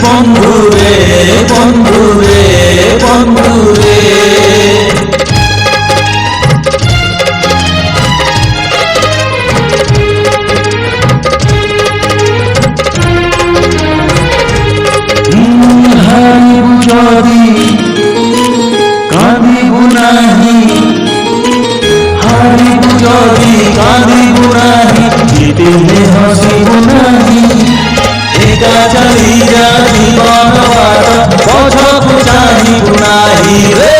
বন্ধু রে বন্ধু রে বন্ধু রে হারিবু যদি কাঁদিবু নাহি হারিবু যদি কাঁদিবু নাহি জিতিলে হসিবু নাহি একা চালি যা জীবন বাট পছকু চাহিবু নাহি রে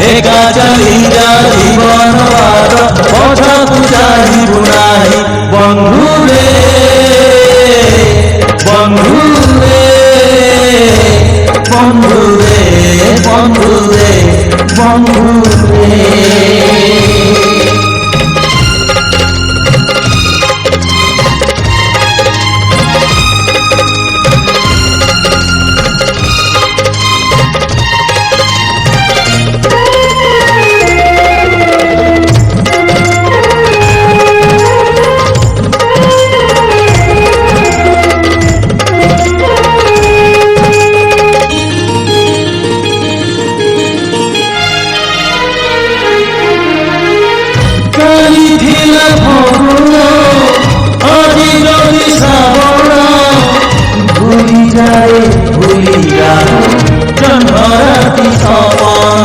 একা চালি যা জীবন বাট পছকু চাহিবু নাহি বন্ধু রে বন্ধু রে বন্ধু রে বন্ধু রে বন্ধু রে ভুলি যায় জন্মরাতি সপন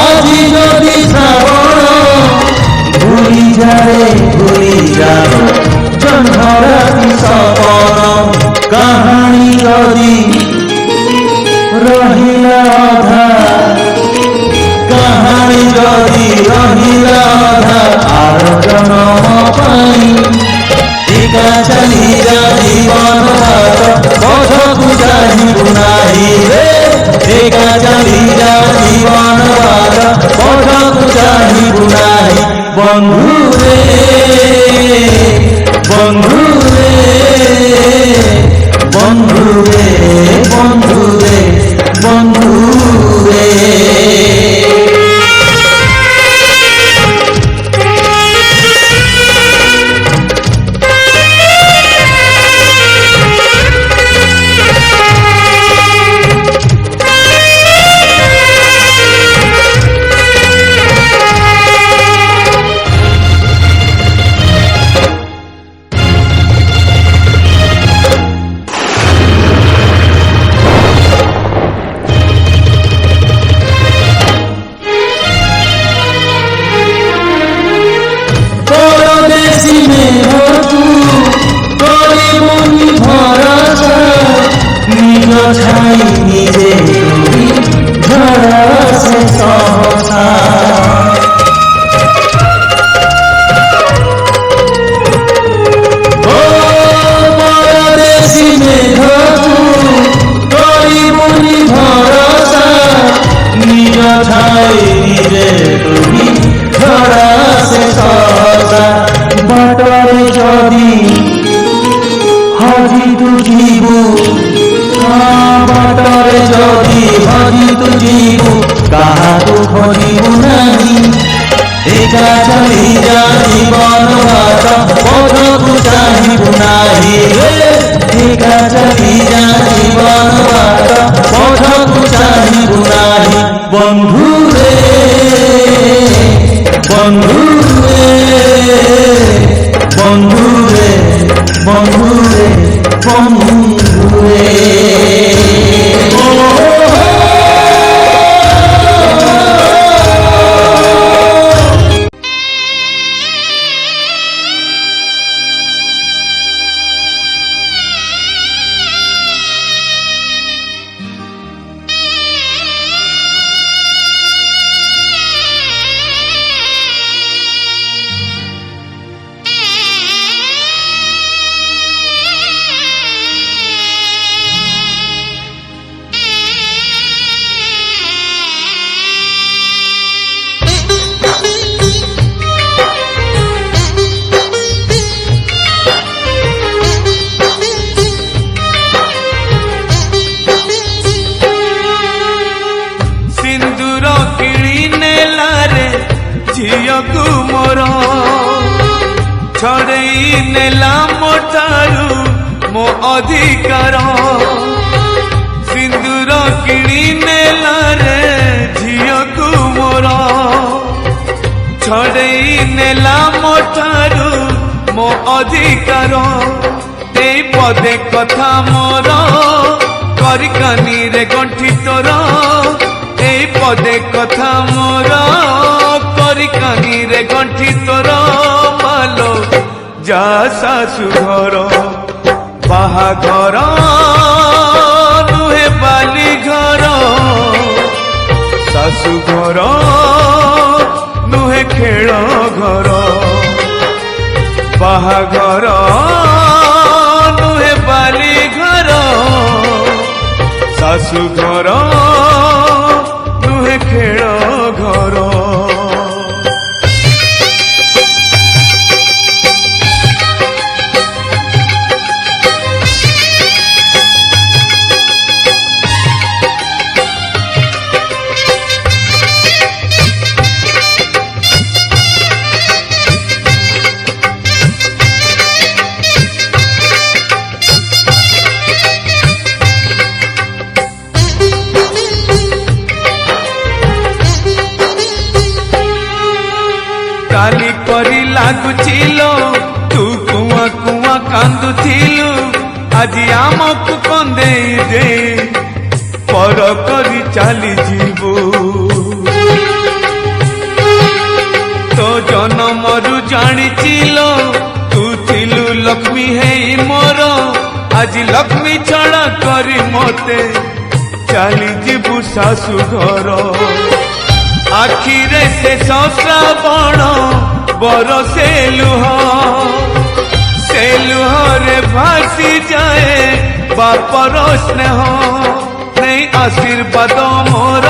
আজি যদি শ্রাবণ ভুলি যায় জন্মরাতি সপন কাহানি যদি রহিলা অধা কাহানি যদি রহিলা অধা আর জনম পাই একা চালি যা জীবন বাট পছকু চাহিবু নাহি রে একা চালি যা জীবন বাট পছকু চাহিবু নাহি বন্ধু রে বন্ধু রে বন্ধু রে বন্ধু রে বন্ধু রে ছাই নিজে তুমি ধরাছে সহসা ও পরদেশী মেঘ করিবনি ভরসা নিজ ছাই নিজে তুমি ধরাছে সহসা বাটরে যদি হজি তুজিবু বাটরে যদি হজি তুজিবু কাহাকু খোঁজিবু নাহি একা চালি যা জীবন বাট পছকু চাহিবু নাহি রে একা চালি যা জীবন বাট পছকু চাহিবু নাহি বন্ধু রে বন্ধু রে বন্ধু রে বন্ধু রে বন্ধু রে झीयकु मोर छड़ेई नेला मोठारू मो अधिकार सिंदूर किणी नेला रे झीयकु मोर छड़ेई नेला मोठारू मो अधिकार ए पदे कथा मोर करिकानी रे गंठी तोर ए पदे कथा मोर करिकानी रे गंठी तोर मालो जा सासु घर बाहाघर नुहे बाली घर सासु घर नुहे खेल घर बाहाघर नुहे बाली घर सासु घर नुहे खेल घर काली परी लागुचिलो तू कुआ कुआ कांदुथिलु आजी आमकु कंदेई दे पर करी चली जीवु तो जनमरु जानिचिलो तू थिलु लक्ष्मी है मोर आजी लक्ष्मी छड़ा करी मते चली जीवु सासु घर आखिरे से श्रावण बरसे लुह रे भासी जाए बापर स्नेह नहीं आशीर्वाद मोर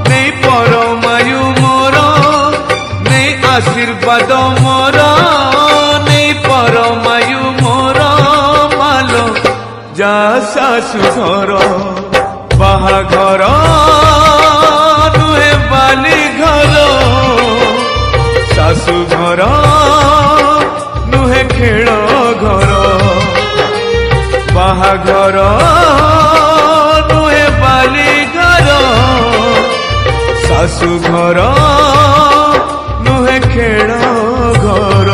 नहीं परमायु मोर नहीं आशीर्वाद मोर नहीं परमायु मोर मालो जा सासु घर बाहाघर नुहे बाली घर सासु घर नुहे खेल घर बाहाघर नुहे बाली घर सासु घर नुहे खेल घर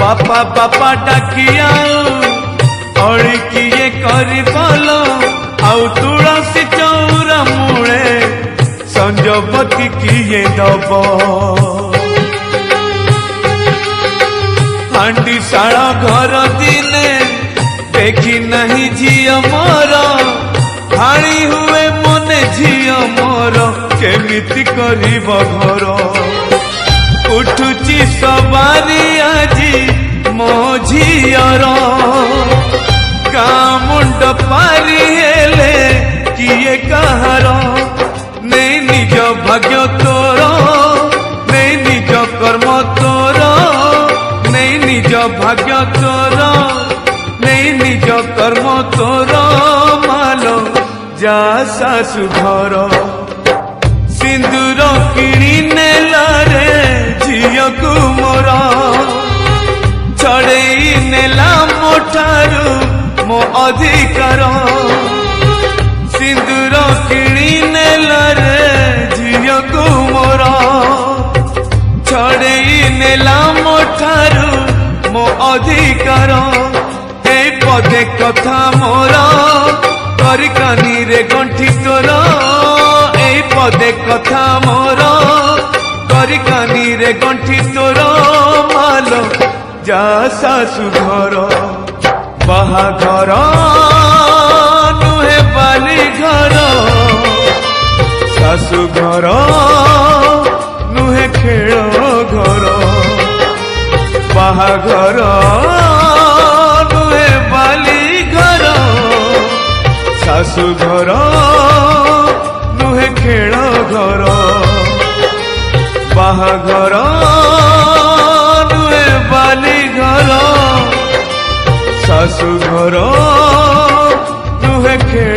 बापा बापा डाकिया अड़ी किए करी बोलो आउ तुलसी चौरा मूले संजपति किए दब हांडी शाला घर दिने देखी नहीं झियो मोर भाड़ी हुए मने झियो मोर केमिति करिब घर उठुची सवारी आजी मो झियर गाँ मुंड पारी हेले किए कहार नहीं निज भाग्य तोर नहीं निज कर्म तोर नहीं निज भाग्य तोर नहीं निज कर्म तोर मालो जा सासु घर सिंदूर किणी नेला रे झीयकु मोर छड़ेई नेला मोठारू मो अधिकार सिंदूर किणी नेला रे झीयकु मोर छड़ेई नेला मोठारू मो अधिकार ए पदे कथा मोर करिकानी रे गंठी तोर पदे कथा मोर करिकानी रे गंठी तोर मालो जा सासु घर बाहाघर नुहे बाली घर सासु घर नुहे ଖେଳ ଘର ବାହାଘର ନୁହେଁ ବାଲି ଘର ଶାଶୁ ଘର ନୁହେଁ ଖେଳ ଘର ବାହାଘର ନୁହେଁ ବାଲି ଘର ଶାଶୁ ଘର ନୁହେଁ ଖେଳ